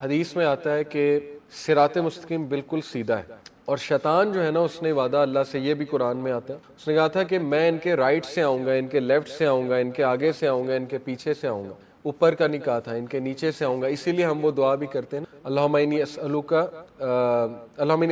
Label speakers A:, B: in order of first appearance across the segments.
A: حدیث میں آتا ہے کہ صراط مستقیم بالکل سیدھا ہے، اور شیطان جو ہے نا اس نے وعدہ اللہ سے، یہ بھی قرآن میں آتا ہے، اس نے کہا تھا کہ میں ان کے رائٹ سے آؤں گا، ان کے لیفٹ سے آؤں گا، ان کے آگے سے آؤں گا، ان کے پیچھے سے آؤں گا، اوپر کا نہیں کہا تھا، ان کے نیچے سے آؤں گا۔ اسی لیے ہم وہ دعا بھی کرتے ہیں نا، اللہم انی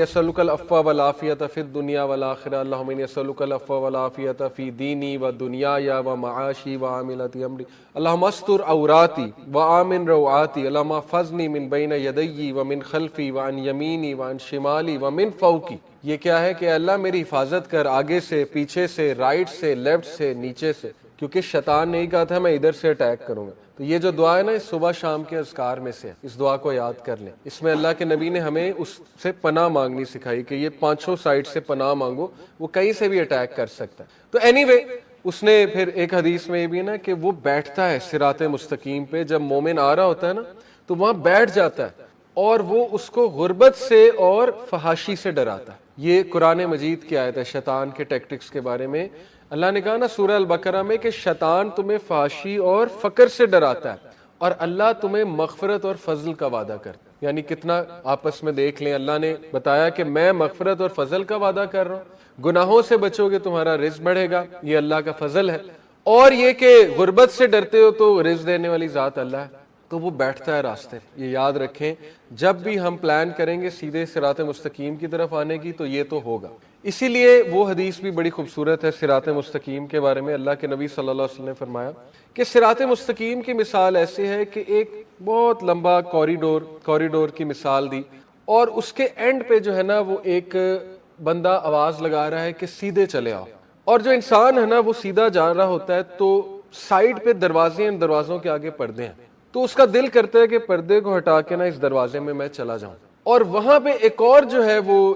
A: اسألک العفو والعافیۃ فی الدنیا والآخرہ، اللہم انی اسألک العفو والعافیۃ فی دینی و دنیای و معاشی و عاملۃ امری، اللہم استر عوراتی و آمن روعاتی، اللہم احفظنی من بین یدی و من خلفی و عن یمینی و عن شمالی و من فوقی۔ یہ کیا ہے کہ اللہ میری حفاظت کر آگے سے، پیچھے سے، رائٹ سے، لیفٹ سے، نیچے سے، کیونکہ شیطان نے ہی کہا تھا میں ادھر سے اٹیک کروں گا۔ تو یہ جو دعا ہے نا، اس صبح شام کے اذکار میں سے، اس دعا کو یاد کر لیں۔ اس میں اللہ کے نبی نے ہمیں اس سے پناہ مانگنی سکھائی کہ یہ پانچوں سائڈ سے پناہ مانگو، وہ کہیں سے بھی اٹیک کر سکتا ہے۔ تو اینی وے اس نے پھر ایک حدیث میں یہ بھی نا کہ وہ بیٹھتا ہے صراط مستقیم پہ، جب مومن آ رہا ہوتا ہے نا تو وہاں بیٹھ جاتا ہے، اور وہ اس کو غربت سے اور فحاشی سے ڈراتا ہے۔ یہ قرآن مجید کی آیت ہے شیطان کے ٹیکٹکس کے بارے میں۔ اللہ نے کہا نا سورہ البقرہ میں کہ شیطان تمہیں فحاشی اور فقر سے ڈراتا ہے، اور اللہ تمہیں مغفرت اور فضل کا وعدہ کرتا ہے۔ یعنی کتنا آپس میں دیکھ لیں، اللہ نے بتایا کہ میں مغفرت اور فضل کا وعدہ کر رہا ہوں، گناہوں سے بچو گے تمہارا رزق بڑھے گا، یہ اللہ کا فضل ہے، اور یہ کہ غربت سے ڈرتے ہو تو رزق دینے والی ذات اللہ ہے۔ تو وہ بیٹھتا ہے راستے، یہ یاد رکھیں، جب بھی ہم پلان کریں گے سیدھے صراط مستقیم کی طرف آنے کی تو یہ تو ہوگا۔ اسی لیے وہ حدیث بھی بڑی خوبصورت ہے صراط مستقیم کے بارے میں۔ اللہ کے نبی صلی اللہ علیہ وسلم نے فرمایا کہ صراط مستقیم کی مثال ایسی ہے کہ ایک بہت لمبا کوریڈور کی مثال دی، اور اس کے اینڈ پہ جو ہے نا وہ ایک بندہ آواز لگا رہا ہے کہ سیدھے چلے آؤ، اور جو انسان ہے نا وہ سیدھا جا رہا ہوتا ہے تو سائڈ پہ دروازے ہیں، دروازوں کے آگے پردے ہیں، تو اس کا دل کرتا ہے کہ پردے کو ہٹا کے نا اس دروازے میں میں چلا جاؤں، اور وہاں پہ ایک اور جو ہے وہ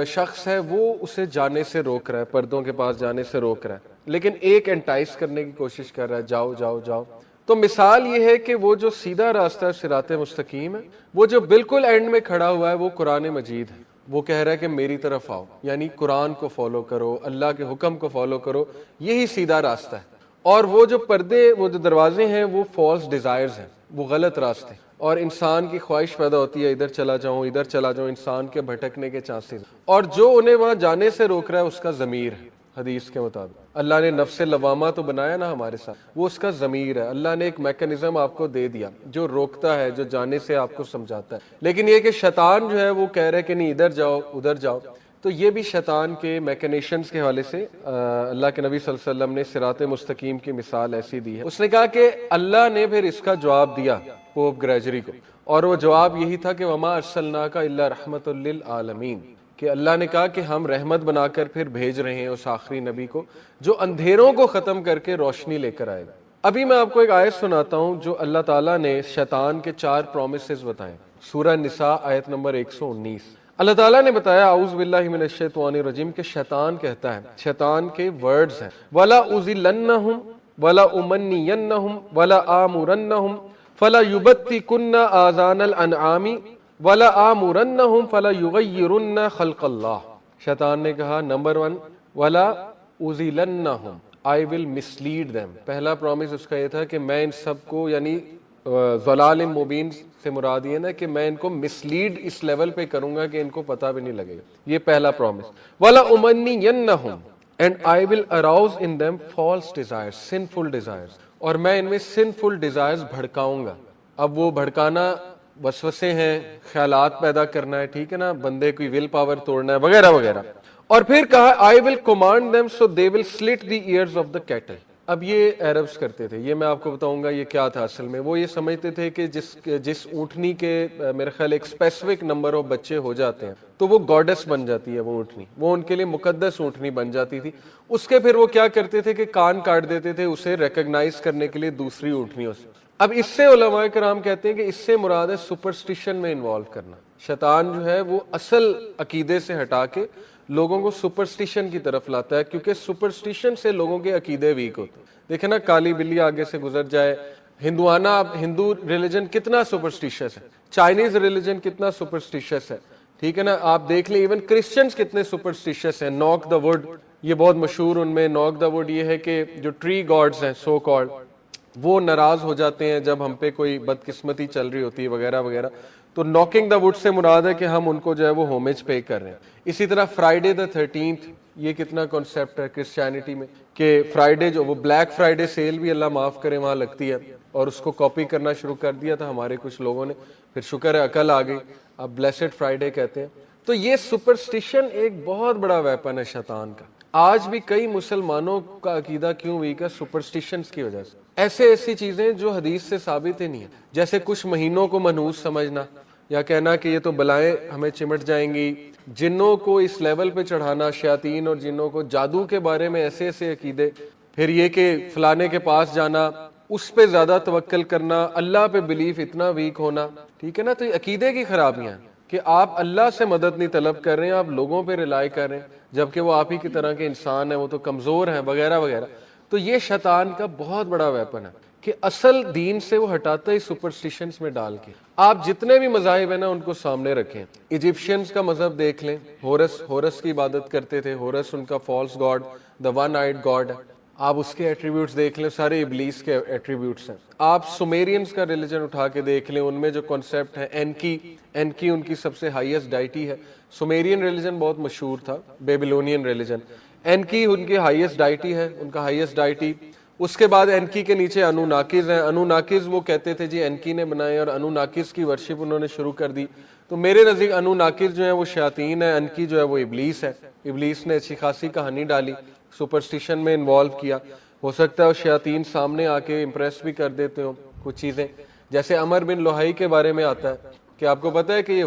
A: شخص ہے وہ اسے جانے سے روک رہا ہے، پردوں کے پاس جانے سے روک رہا ہے، لیکن ایک انٹائس کرنے کی کوشش کر رہا ہے، جاؤ جاؤ جاؤ۔ تو مثال یہ ہے کہ وہ جو سیدھا راستہ صراط مستقیم ہے، وہ جو بالکل اینڈ میں کھڑا ہوا ہے وہ قرآن مجید ہے، وہ کہہ رہا ہے کہ میری طرف آؤ، یعنی قرآن کو فالو کرو، اللہ کے حکم کو فالو کرو، یہی سیدھا راستہ ہے۔ اور وہ جو پردے، وہ جو دروازے ہیں، وہ فالس ڈیزائرز ہیں، وہ غلط راستے، اور انسان کی خواہش پیدا ہوتی ہے ادھر چلا جاؤں ادھر چلا جاؤں، انسان کے بھٹکنے کے چانسز، اور جو انہیں وہاں جانے سے روک رہا ہے اس کا ضمیر ہے۔ حدیث کے مطابق اللہ نے نفس لوامہ تو بنایا نا ہمارے ساتھ، وہ اس کا ضمیر ہے۔ اللہ نے ایک میکانزم آپ کو دے دیا جو روکتا ہے، جو جانے سے آپ کو سمجھاتا ہے، لیکن یہ کہ شیطان جو ہے وہ کہہ رہا ہے کہ نہیں ادھر جاؤ ادھر جاؤ۔ تو یہ بھی شیطان کے میکنیشنز کے حوالے سے اللہ کے نبی صلی اللہ علیہ وسلم نے صراط مستقیم کی مثال ایسی دی ہے۔ اس نے کہا کہ اللہ نے پھر اس کا جواب دیا پوپ گریجری کو، اور وہ جواب یہی تھا کہ وما ارسلناک الا رحمۃ للعالمین، کہ اللہ نے کہا کہ ہم رحمت بنا کر پھر بھیج رہے ہیں اس آخری نبی کو جو اندھیروں کو ختم کر کے روشنی لے کر آئے گا۔ ابھی میں آپ کو ایک آیت سناتا ہوں جو اللہ تعالیٰ نے شیطان کے 4 پرومسز بتائے، سورہ نساء آیت نمبر 119۔ اللہ تعالیٰ نے بتایا اعوذ باللہ من الشیطان الرجیم کہ شیطان کہتا ہے، شیطان کے ورڈز ہیں، وَلَا أُضِلَّنَّهُمْ وَلَا أُمَنِّيَنَّهُمْ وَلَا آمُرَنَّهُمْ فَلَا يُبَتِّكُنَّ آذَانَ الْأَنْعَامِ وَلَا آمُرَنَّهُمْ فَلَا يُغَيِّرُنَّ خَلْقَ اللَّهِ۔ شیطان نے کہا نمبر 1 وَلَا أُضِلَّنَّهُمْ، I will mislead them۔ پہلا پرومس اس کا یہ تھا کہ میں ان سب کو، یعنی ضلال مبین سے مراد یہ نا کہ میں ان کو مسلیڈ اس لیول پہ کروں گا کہ ان کو پتہ بھی نہیں لگے گا، یہ پہلا پرومس۔ وَلَا أُمَنِّيَنَّهُمْ and I will arouse in them false desires، sinful desires، اور میں ان میں sinful desires بھڑکاؤں گا۔ اب وہ بھڑکانا وسوسے ہیں، خیالات پیدا کرنا ہے، ٹھیک ہے نا، بندے کی ول پاور توڑنا ہے وغیرہ وغیرہ۔ اور پھر کہا I will command them so they will slit the ears of the cattle۔ اب یہ عربز کرتے تھے، یہ میں آپ کو بتاؤں گا یہ کیا تھا اصل میں۔ وہ یہ سمجھتے تھے کہ جس اونٹنی کے میرے خیال ایک اسپیسیفک نمبر آف بچے ہو جاتے ہیں تو وہ گاڈس بن جاتی ہے، وہ اونٹنی، وہ ان کے لیے مقدس اونٹنی بن جاتی تھی۔ اس کے پھر وہ کیا کرتے تھے کہ کان کاٹ دیتے تھے اسے ریکگنائز کرنے کے لیے دوسری اونٹنیوں سے۔ اب اس سے علماء کرام کہتے ہیں کہ اس سے مراد ہے سپرسٹیشن میں انوالو کرنا۔ شیطان جو ہے وہ اصل عقیدے سے ہٹا کے لوگوں کو سپرسٹیشن کی طرف لاتا ہے، کیونکہ سپرسٹیشن سے لوگوں کے عقیدے ویک ہوتے ہیں۔ دیکھیں نا، کالی بلی آگے سے گزر جائے، ہندو ریلیجن کتنا سپرسٹیشس ہے، چائنیز ریلیجن کتنا سپرسٹیشس ہے، ٹھیک ہے نا، آپ دیکھ لیں ایون کرسچنز کتنے سپرسٹیشس ہیں۔ ناک دا وڈ، یہ بہت مشہور، ان میں ناک دا وڈ یہ ہے کہ جو ٹری گاڈز ہیں سو کالڈ، وہ ناراض ہو جاتے ہیں جب ہم پہ کوئی بدقسمتی چل رہی ہوتی ہے وغیرہ وغیرہ۔ تو ناکنگ دا وڈ سے مراد ہے کہ ہم ان کو جو ہے وہ ہومیج پے کر رہے ہیں. اسی طرح فرائیڈے دا 13th, یہ کتنا کانسیپٹ ہے کرسچینٹی میں کہ فرائیڈے جو وہ بلیک فرائیڈے سیل بھی اللہ معاف کرے وہاں لگتی ہے, اور اس کو کاپی کرنا شروع کر دیا تھا ہمارے کچھ لوگوں نے, پھر شکر ہے عقل آ گئی, اب بلیسڈ فرائیڈے کہتے ہیں. تو یہ سپرسٹیشن ایک بہت بڑا ویپن ہے شیطان کا. آج بھی کئی مسلمانوں کا عقیدہ کیوں ویک ہے؟ سپرسٹیشنز کی وجہ سے. ایسی چیزیں جو حدیث سے ثابت ہی نہیں ہے, جیسے کچھ مہینوں کو منحوس سمجھنا, یا کہنا کہ یہ تو بلائیں ہمیں چمٹ جائیں گی, جنوں کو اس لیول پہ چڑھانا, شیاطین اور جنوں کو, جادو کے بارے میں ایسے عقیدے, پھر یہ کہ فلانے کے پاس جانا, اس پہ زیادہ توکل کرنا, اللہ پہ بلیف اتنا ویک ہونا, ٹھیک ہے نا. تو یہ عقیدے کی خرابیاں ہیں کہ آپ اللہ سے مدد نہیں طلب کر رہے ہیں, آپ لوگوں پہ ریلائی کر رہے ہیں, جبکہ وہ آپ ہی کی طرح کے انسان ہیں, وہ تو کمزور ہیں وغیرہ وغیرہ. تو یہ شیطان کا بہت بڑا ویپن ہے کہ اصل دین سے وہ ہٹاتا ہی سپرسٹیشنز میں ڈال کے. آپ جتنے بھی مذاہب ہیں نا ان کو سامنے رکھیں. ایجپشینز کا مذہب دیکھ لیں, ہورس کی عبادت کرتے تھے, ہورس ان کا false god, the one eyed god ہے. آپ اس کے ایٹریبیوٹس دیکھ لیں, سارے ابلیس کے ایٹریبیوٹس ہیں. آپ سومیرینز کا ریلیجن اٹھا کے دیکھ لیں, ان میں جو کانسیپٹ ہے اینکی ان کی سب سے ہائیسٹ ڈائٹی ہے. سومیرین ریلیجن بہت مشہور تھا, بیبیلونین ریلیجن. اینکی ان کی ہائیسٹ ڈائٹی ہے, ان کا ہائیسٹ ڈائٹی. اس کے بعد اینکی کے نیچے انوناکیز ہیں. انوناکیز وہ کہتے تھے جی اینکی نے بنائے, اور انوناکیز کی ورشپ انہوں نے شروع کر دی. تو میرے نزدیک انوناکیز جو ہیں وہ شیاطین ہے, اینکی جو ہے وہ ابلیس ہے. ابلیس نے اچھی خاصی کہانی ڈالی, سپرسٹیشن میں انوالو کیا. ہو سکتا ہے وہ شیاطین سامنے آ کے امپریس بھی کر دیتے ہوں کچھ چیزیں, جیسے عمر بن لوہائی کے بارے میں آتا ہے کہ آپ کو پتہ ہے کہ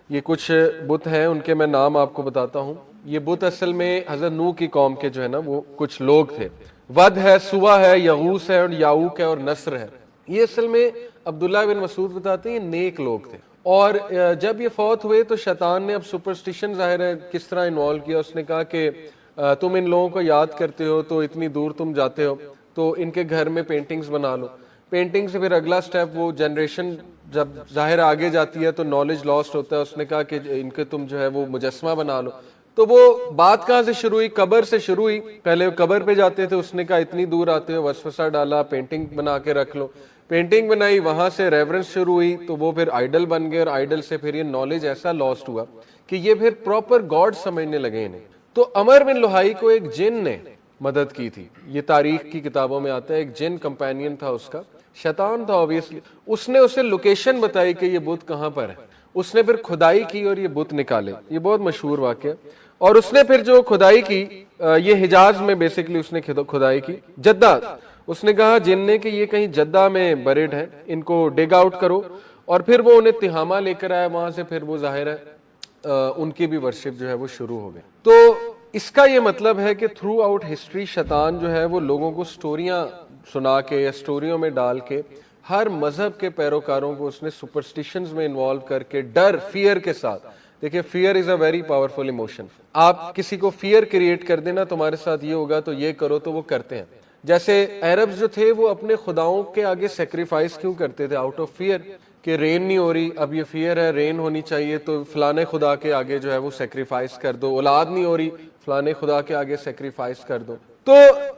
A: یہ کچھ بت ہیں, ان کے میں نام آپ کو بتاتا ہوں. یہ بت اصل میں حضرت نوح کی قوم کے جو ہے نا وہ کچھ لوگ تھے. ود ہے, سوا ہے, یغوس ہے, اور یاؤک ہے, اور نصر ہے. یہ اصل میں عبداللہ بن مسعود بتاتے ہیں یہ نیک لوگ تھے. اور جب یہ فوت ہوئے تو شیطان نے اب سپرسٹیشن ظاہر ہے کس طرح انوالو کیا. اس نے کہا کہ تم ان لوگوں کو یاد کرتے ہو تو اتنی دور تم جاتے ہو, تو ان کے گھر میں پینٹنگز بنا لو. پینٹنگ سے پھر اگلا سٹیپ, وہ جنریشن جب ظاہر آگے جاتی ہے تو نالج لاسٹ ہوتا ہے. اس نے کہا کہ ان کے تم جو ہے وہ مجسمہ بنا لو. تو وہ بات کہاں سے شروع ہوئی؟ قبر سے شروع ہوئی. پہلے قبر پہ جاتے تھے, اس نے کہا اتنی دور آتے ہو, وسوسہ ڈالا, پینٹنگ بنا کے رکھ لو. پینٹنگ بنائی, وہاں سے ریورنس شروع ہوئی, تو وہ پھر آئیڈل بن گئے, اور آئیڈل سے پھر یہ نالج ایسا لاسٹ ہوا کہ یہ پھر پراپر گاڈ سمجھنے لگے انہیں. تو عمر بن لوہائی کو ایک جن نے مدد کی تھی, یہ تاریخ کی کتابوں میں آتا ہے. ایک جن کمپینین تھا اس کا, شیطان تھا obviously. اس نے اسے لوکیشن بتائی کہ یہ بت کہاں پر ہے. اس نے پھر کھدائی کی اور یہ بت نکالے. یہ بہت مشہور واقعہ. اور اس نے پھر جو کھدائی کی, یہ حجاز میں بیسیکلی اس نے کھدائی کی, جدہ. اس نے کہا جن نے کہ یہ کہیں جدہ میں بریڈ ہیں, ان کو ڈگ آؤٹ کرو. اور پھر وہ انہیں تہامہ لے کر آیا وہاں سے. پھر وہ ظاہر ہے ان کی بھی ورشپ جو ہے وہ شروع ہو گئی. تو اس کا یہ مطلب ہے کہ تھرو آؤٹ ہسٹری شیطان جو ہے وہ لوگوں کو سٹوریاں سنا کے یا سٹوریوں میں ڈال کے ہر مذہب کے پیروکاروں کو اس نے سپرسٹیشنز میں انوالو کر کے ڈر, فیئر کے ساتھ. دیکھیں fear is a very powerful emotion. آپ کسی کو فیئر کریٹ کر دینا تمہارے ساتھ یہ ہوگا تو یہ کرو, تو وہ کرتے ہیں. جیسے عربز جو تھے وہ اپنے خداؤں کے آگے سیکریفائس کیوں کرتے تھے؟ آؤٹ آف فیئر کہ رین نہیں ہو رہی, اب یہ فیئر ہے رین ہونی چاہیے, تو فلانے خدا کے آگے جو ہے وہ سیکریفائس کر دو. اولاد نہیں ہو رہی, فلانے خدا کے آگے سیکریفائس کر دو. تو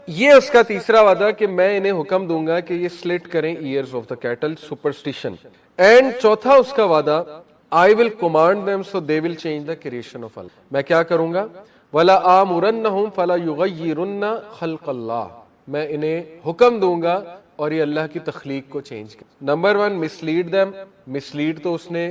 A: یہ اس کا تیسرا وعدہ کہ میں انہیں حکم دوں گا کہ یہ سلٹ کریں ears of the cattle, superstition. And چوتھا اس کا وعدہ, I will command them so they will change the creation of Allah. میں کیا کروں گا؟ وَلَا آمُرَنَّهُمْ فَلَا يُغَيِّرُنَّ خَلْقَ اللَّهِ. میں انہیں حکم دوں گا اور یہ اللہ کی تخلیق کو چینج کر. Number 1, mislead them. mislead تو اس نے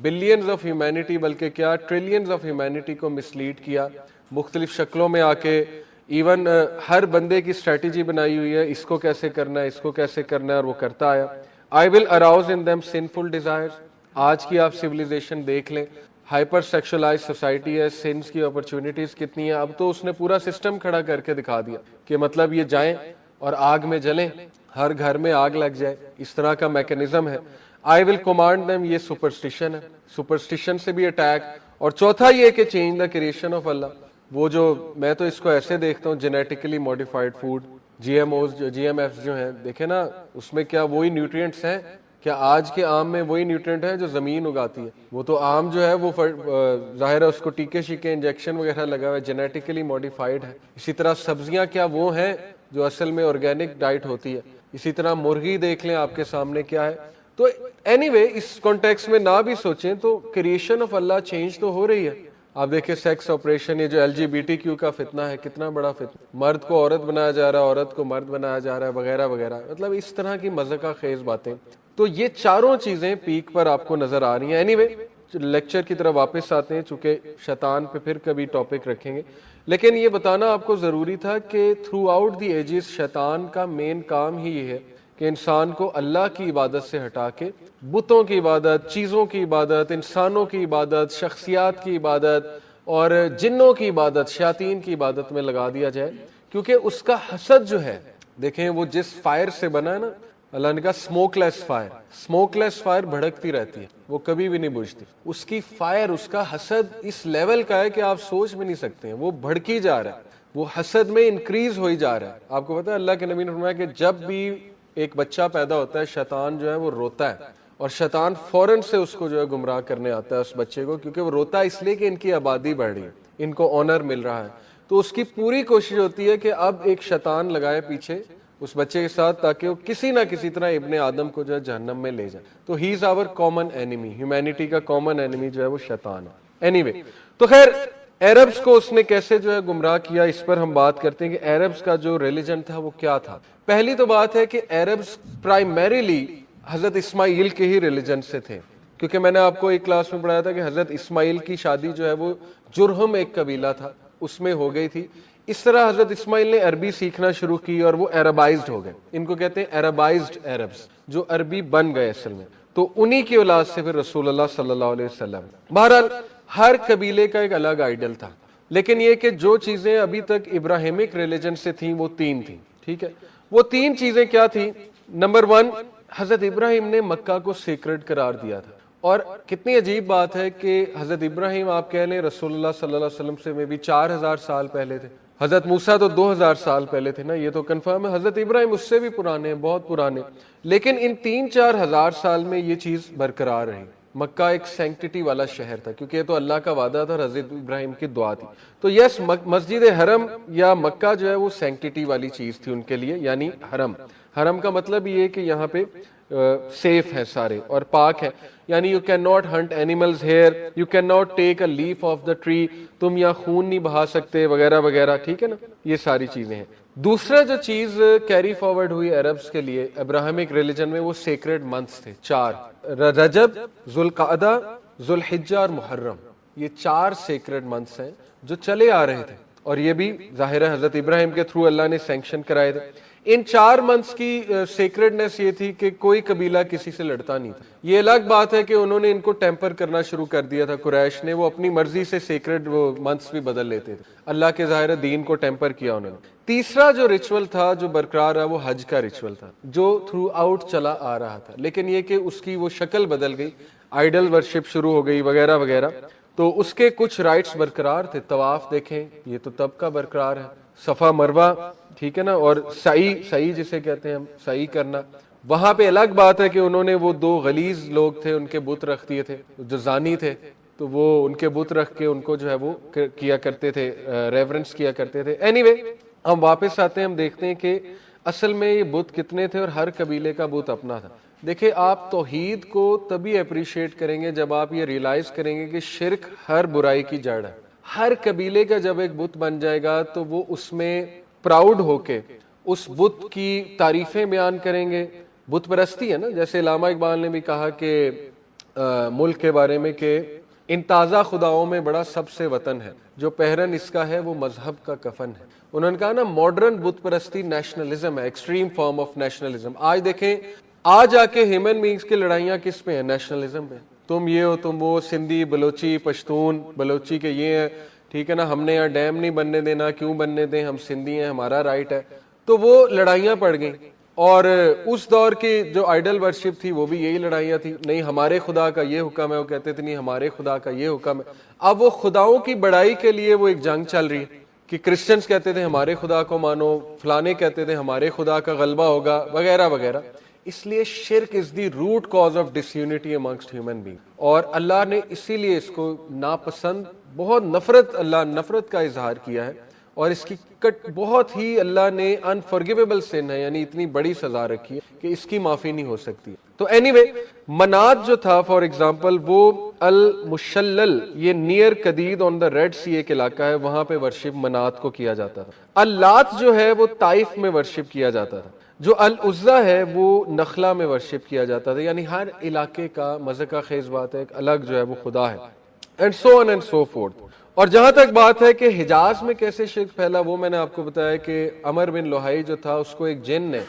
A: بلینز آف ہیومینٹی بلکہ کیا ٹریلینز آف ہیومینٹی کو mislead کیا مختلف شکلوں میں آ کے. ایون ہر بندے کی اسٹریٹجی بنائی ہوئی ہے, اس کو کیسے کرنا ہے, اس کو کیسے کرنا ہے, اور وہ کرتا آیا. I will arouse in them sinful desires. آج کی آپ سویلائزیشن دیکھ لیں, ہائپر سیکشولائز سوسائٹی ہے, سینس کی اپرچونٹیز کتنی ہیں. اب تو اس نے پورا سسٹم کھڑا کر کے دکھا دیا کہ مطلب یہ جائیں اور آگ میں جلیں, ہر گھر میں آگ لگ جائے, اس طرح کا میکنزم ہے. I will command them, یہ سپرسٹیشن ہے, سپرسٹیشن سے بھی اٹیک. اور چوتھا یہ کہ change the creation of Allah. وہ جو میں تو اس کو ایسے دیکھتا ہوں, genetically modified food, GMOs, GMFs جو ہیں, دیکھیں نا اس میں کیا وہی نیوٹرینٹس ہیں؟ کیا آج کے آم میں وہی نیوٹرینٹ ہے جو زمین اگاتی ہے؟ وہ تو آم جو ہے وہ ظاہر ہے اس کو ٹیکے شیکے انجیکشن وغیرہ لگا ہوا ہے, جینیٹیکلی ماڈیفائڈ ہے. اسی طرح سبزیاں کیا وہ ہیں جو اصل میں آرگینک ڈائٹ ہوتی ہے؟ اسی طرح مرغی دیکھ لیں آپ کے سامنے کیا ہے, تو اینی وے اس کانٹیکس میں نہ بھی سوچیں تو کریشن آف اللہ چینج تو ہو رہی ہے. آپ دیکھیں سیکس آپریشن، یہ جو LGBTQ کا فتنہ ہے، کتنا بڑا فتنہ، مرد کو عورت بنایا جا رہا ہے، عورت کو مرد بنایا جا رہا ہے، وغیرہ وغیرہ، مطلب اس طرح کی مذہقہ خیز باتیں. تو یہ چاروں چیزیں پیک پر آپ کو نظر آ رہی ہیں. اینی وے لیکچر کی طرف واپس آتے ہیں، چونکہ شیطان پہ پھر کبھی ٹاپک رکھیں گے. لیکن یہ بتانا آپ کو ضروری تھا کہ تھرو آؤٹ دی ایجز شیطان کا مین کام ہی یہ ہے کہ انسان کو اللہ کی عبادت سے ہٹا کے بتوں کی عبادت، چیزوں کی عبادت، انسانوں کی عبادت، شخصیات کی عبادت اور جنوں کی عبادت، شیاطین کی عبادت میں لگا دیا جائے. کیونکہ اس کا حسد جو ہے، دیکھیں وہ جس فائر سے بنا ہے نا، اللہ نے کہا اسموک لیس فائر، اسموک لیس فائر بھڑکتی رہتی ہے، وہ کبھی بھی نہیں بجھتی. اس کی فائر، اس کا حسد اس لیول کا ہے کہ آپ سوچ بھی نہیں سکتے ہیں، وہ بھڑکی جا رہا ہے، وہ حسد میں انکریز ہوئی جا رہا ہے. آپ کو پتا ہے اللہ کے نبی نے فرمایا کہ جب بھی ایک بچہ پیدا ہوتا ہے شیطان جو ہے وہ روتا ہے، اور شیطان فوراً سے اس کو جو ہے گمراہ کرنے آتا ہے اس بچے کو، کیونکہ وہ روتا ہے اس لیے کہ ان کی آبادی بڑھ رہی ہے، ان کو آنر مل رہا ہے. تو اس کی پوری کوشش ہوتی ہے کہ اب ایک شیطان لگائے پیچھے اس بچے کے ساتھ، تاکہ وہ کسی نہ کسی طرح ابن آدم کو جو ہے جہنم میں لے جائے. تو ہی از آور کامن اینیمی، ہیومینٹی کا کامن اینیمی جو ہے وہ شیطان ہے. اینی وے تو خیر عربز کو اس نے کیسے جو ہے گمراہ کیا، اس پر ہم بات کرتے ہیں کہ عربز کا جو ریلیجن تھا وہ کیا تھا. پہلی تو بات ہے کہ عربز پرائمریلی حضرت اسماعیل کے ہی ریلیجن سے تھے، کیونکہ میں نے آپ کو ایک کلاس میں پڑھایا تھا کہ حضرت اسماعیل کی شادی جو ہے وہ جرہم ایک قبیلہ تھا اس میں ہو گئی تھی. اس طرح حضرت اسماعیل نے عربی سیکھنا شروع کی اور وہ عربائزڈ ہو گئے. ان کو کہتے ہیں عربائزڈ عربز، جو عربی بن گئے اصل میں. تو انہی کی اولاد سے پھر رسول اللہ صلی اللہ علیہ وسلم. بہرحال ہر قبیلے کا ایک الگ آئیڈل تھا، لیکن یہ کہ جو چیزیں ابھی تک ابراہیمک ریلیجن سے تھیں وہ 3 تھیں. ٹھیک ہے، وہ 3 چیزیں کیا تھیں؟ نمبر 1، حضرت ابراہیم نے مکہ کو سیکرڈ قرار دیا تھا. اور کتنی عجیب بات ہے کہ حضرت ابراہیم آپ کہہ لیں رسول اللہ صلی اللہ علیہ وسلم سے میں بھی 4000 سال پہلے تھے. حضرت موسیٰ تو 2000 سال پہلے تھے نا، یہ تو کنفرم ہے. حضرت ابراہیم اس سے بھی پرانے ہیں، بہت پرانے. لیکن ان 3-4 ہزار سال میں یہ چیز برقرار رہی. مکہ ایک سینکٹیٹی والا شہر تھا، کیونکہ یہ تو اللہ کا وعدہ تھا، حضرت ابراہیم کی دعا تھی. تو یس، مسجد حرم یا مکہ جو ہے وہ سینکٹیٹی والی چیز تھی ان کے لیے، یعنی حرم. حرم کا مطلب یہ ہے کہ یہاں پہ سیف ہیں سارے اور پاک ہے. یعنی you can not hunt animals here, you can not take a leaf of the tree, تم یہاں خون نہیں بہا سکتے وغیرہ وغیرہ. ٹھیک ہے نا، یہ ساری چیزیں ہیں. دوسرا جو چیز کیری فارورڈ ہوئی عربز کے لیے ابراہیمک ریلیجن میں، وہ سیکریڈ منتھس تھے 4: رجب، ذوالقعدہ، ذوالحجہ اور محرم. یہ 4 سیکریڈ منتھس ہیں جو چلے آ رہے تھے، اور یہ بھی ظاہر ہے حضرت ابراہیم کے تھرو اللہ نے سینکشن کرائے تھے. ان 4 منتھس کی سیکریڈنس یہ تھی کہ کوئی قبیلہ کسی سے لڑتا نہیں تھا. یہ الگ بات ہے کہ انہوں نے ان کو ٹیمپر کرنا شروع کر دیا تھا قریش نے، وہ اپنی مرضی سے سیکریڈ وہ منتھس بھی بدل لیتے تھے. اللہ کے ظاہر دین کو ٹیمپر کیا انہوں نے. تیسرا جو ریچول تھا جو برقرار ہے وہ حج کا ریچول تھا، جو تھرو آؤٹ چلا آ رہا تھا، لیکن یہ کہ اس کی وہ شکل بدل گئی، آئیڈل ورشپ شروع ہو گئی وغیرہ وغیرہ. تو اس کے کچھ رائٹس برقرار تھے. طواف دیکھیں، یہ تو تب کا برقرار ہے. صفا مروہ، ٹھیک ہے نا، اور سعی جسے کہتے ہیں ہم، سعی کرنا. وہاں پہ الگ بات ہے کہ انہوں نے وہ 2 غلیظ لوگ تھے، ان کے بت رکھ دیے تھے جو زانی تھے، تو وہ ان کے بت رکھ کے ان کو جو ہے وہ کیا کرتے تھے، ریورنس کیا کرتے تھے. اینی وے ہم واپس آتے ہیں، ہم دیکھتے ہیں کہ اصل میں یہ بت کتنے تھے اور ہر قبیلے کا بت اپنا تھا. دیکھیں آپ توحید کو تبھی اپریشیٹ کریں گے جب آپ یہ ریلائز کریں گے کہ شرک ہر برائی کی جڑ ہے. ہر قبیلے کا جب ایک بت بن جائے گا تو وہ اس میں پراؤڈ ہو کے اس بت کی تعریفیں بیان کریں گے. بت پرستی ہے نا، جیسے علامہ اقبال نے بھی کہا کہ ملک کے بارے میں کہ ان تازہ خداؤں میں بڑا سب سے وطن ہے، جو پہرن اس کا ہے وہ مذہب کا کفن ہے. انہوں نے کہا نا ماڈرن بت پرستی نیشنلزم ہے، ایکسٹریم فارم آف نیشنلزم. آج دیکھیں، آج آ کے ہیومن بینگز کی لڑائیاں کس پہ ہیں؟ نیشنلزم پہ. تم یہ ہو، تم وہ، سندھی، بلوچی، پشتون، بلوچی کے یہ ہے، ٹھیک ہے نا، ہم نے یہاں ڈیم نہیں بننے دینا، کیوں بننے دیں، ہم سندھی ہیں، ہمارا رائٹ ہے. تو وہ لڑائیاں پڑ گئیں. اور اس دور کی جو آئیڈل ورشپ تھی وہ بھی یہی لڑائیاں تھی. نہیں ہمارے خدا کا یہ حکم ہے، وہ کہتے تھے نہیں ہمارے خدا کا یہ حکم ہے. اب وہ خداؤں کی بڑائی کے لیے وہ ایک جنگ چل رہی ہے کہ کرسچنز کہتے تھے ہمارے خدا کو مانو، فلانے کہتے تھے ہمارے خدا کا غلبہ ہوگا وغیرہ وغیرہ. اس لیے شرک is the root cause of disunity amongst human being, اور اللہ نے اسی لیے اس کو ناپسند، بہت نفرت، اللہ نفرت کا اظہار کیا ہے. اور اس کی بہت ہی اللہ نے انفارگیویبل سن ہے، یعنی اتنی بڑی سزا رکھی ہے کہ اس کی معافی نہیں ہو سکتی. تو اینی وے منات جو تھا فار ایگزامپل وہ المشلل، یہ نیئر قدید آن دا ریڈ سی ایک علاقہ ہے، وہاں پہ ورشپ منات کو کیا جاتا تھا. اللات جو ہے وہ طائف میں ورشپ کیا جاتا تھا. جو العزا ہے وہ نخلا میں ورشپ کیا جاتا تھا. یعنی ہر علاقے کا مذہق خیز بات ہے، ایک الگ جو ہے وہ خدا ہے، and so on and so forth. اور جہاں تک بات ہے کہ حجاز میں کیسے شرک پھیلا، وہ میں نے آپ کو بتایا کہ عمر بن لوہائی جو تھا اس کو ایک جن نے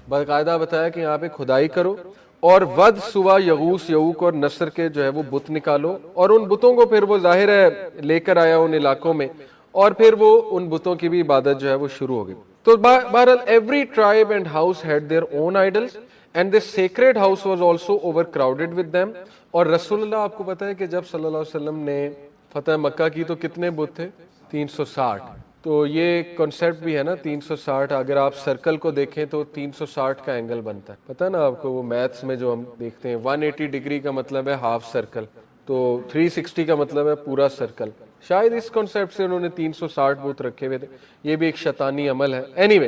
A: باقاعدہ بتایا کہ یہاں پہ کھدائی کرو اور ود سوا یغوس یعوق اور نصر کے جو ہے وہ بت نکالو، اور ان بتوں کو پھر وہ ظاہر ہے لے کر آیا ان علاقوں میں، اور پھر وہ ان بتوں کی بھی عبادت جو ہے وہ شروع ہو گئی. تو بہرحال every tribe and house had their own idols and this sacred house was also over crowded with them. اور رسول اللہ آپ کو پتا ہے کہ جب صلی اللہ علیہ وسلم نے فتح مکہ کی تو کتنے بت تھے؟ 360. تو یہ کنسیپٹ بھی ہے نا 360، اگر آپ سرکل کو دیکھیں تو 360 کا اینگل بنتا ہے. پتہ نا آپ کو وہ میتھس میں جو ہم دیکھتے ہیں 180 ڈگری کا مطلب ہے ہاف سرکل، تو 360 کا مطلب ہے پورا سرکل. شاید اس کنسیپٹ سے انہوں نے 360 بت رکھے ہوئے تھے. یہ بھی ایک شیطانی عمل ہے. اینی وے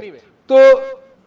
A: تو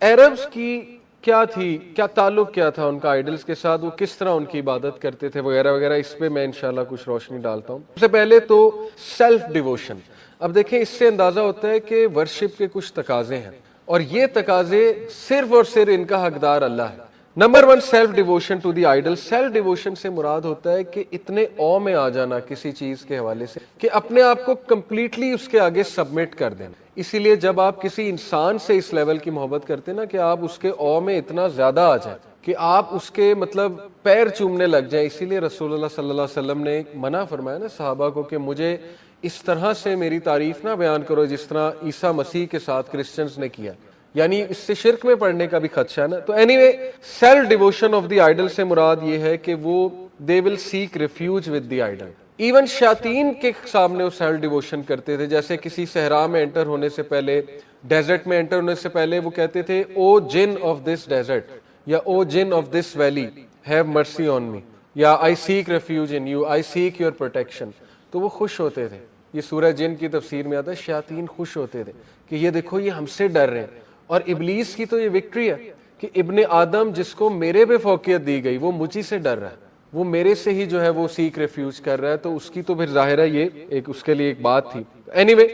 A: عربز کی کیا تھی، کیا تعلق کیا تھا ان کا آئیڈلز کے ساتھ، وہ کس طرح ان کی عبادت کرتے تھے وغیرہ وغیرہ، اس پہ میں انشاءاللہ کچھ روشنی ڈالتا ہوں. سب سے پہلے تو سیلف ڈیووشن. اب دیکھیں اس سے اندازہ ہوتا ہے کہ ورشپ کے کچھ تقاضے ہیں، اور یہ تقاضے صرف اور صرف ان کا حقدار اللہ ہے. Number 1 self devotion to the idol. Self devotion سے مراد ہوتا ہے کہ اتنے او میں آ جانا کسی چیز کے حوالے سے کہ اپنے آپ کو کمپلیٹلی اس کے آگے سبمٹ کر دینا. اسی لیے جب آپ کسی انسان سے اس لیول کی محبت کرتے ہیں نا کہ آپ اس کے او میں اتنا زیادہ آ جائیں کہ آپ اس کے مطلب پیر چومنے لگ جائیں. اسی لیے رسول اللہ صلی اللہ علیہ وسلم نے منع فرمایا نا صحابہ کو کہ مجھے اس طرح سے میری تعریف نہ بیان کرو جس طرح عیسیٰ مسیح کے ساتھ کرسچنز نے کیا، یعنی اس سے شرک میں پڑنے کا بھی خدشہ ہے نا. تو anyway self devotion of the idol سے مراد یہ ہے کہ وہ they will seek refuge with the idol. Even شیاطین کے سامنے وہ سیلف ڈیووشن کرتے تھے. جیسے کسی صحرا میں انٹر ہونے سے پہلے، ڈیزرٹ میں انٹر ہونے سے پہلے وہ کہتے تھے او جن آف دس ڈیزرٹ یا او جن آف دس ویلی ہیو مرسی آن می، یا I seek refuge in you, I seek your protection. تو وہ خوش ہوتے تھے. یہ سورہ جن کی تفسیر میں آتا ہے شیاطین خوش ہوتے تھے کہ یہ دیکھو یہ ہم سے ڈر رہے ہیں. اور ابلیس کی تو یہ وکٹری ہے کہ ابن آدم جس کو میرے پہ فوقیت دی گئی وہ مجھ ہی سے ڈر رہا ہے، وہ میرے سے ہی جو ہے وہ سیک ریفیوج کر رہا ہے. تو اس کی تو پھر ظاہر ہے یہ ایک اس کے لیے ایک بات تھی. اینی وے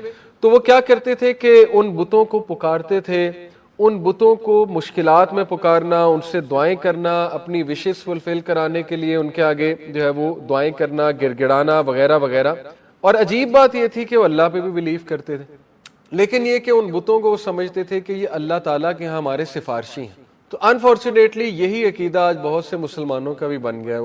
A: تو وہ کیا کرتے تھے کہ ان بتوں کو پکارتے تھے، ان بتوں کو مشکلات میں پکارنا، ان سے دعائیں کرنا، اپنی وشز فلفل کرانے کے لیے ان کے آگے جو ہے وہ دعائیں کرنا، گڑ گڑانا وغیرہ وغیرہ. اور عجیب بات یہ تھی کہ وہ اللہ پہ بھی بلیو کرتے تھے، لیکن یہ کہ ان بتوں کو وہ سمجھتے تھے کہ یہ اللہ تعالیٰ کے ہاں ہمارے سفارشی ہیں. تو انفارچونیٹلی یہی عقیدہ آج بہت سے مسلمانوں کا بھی بن گیا ہے.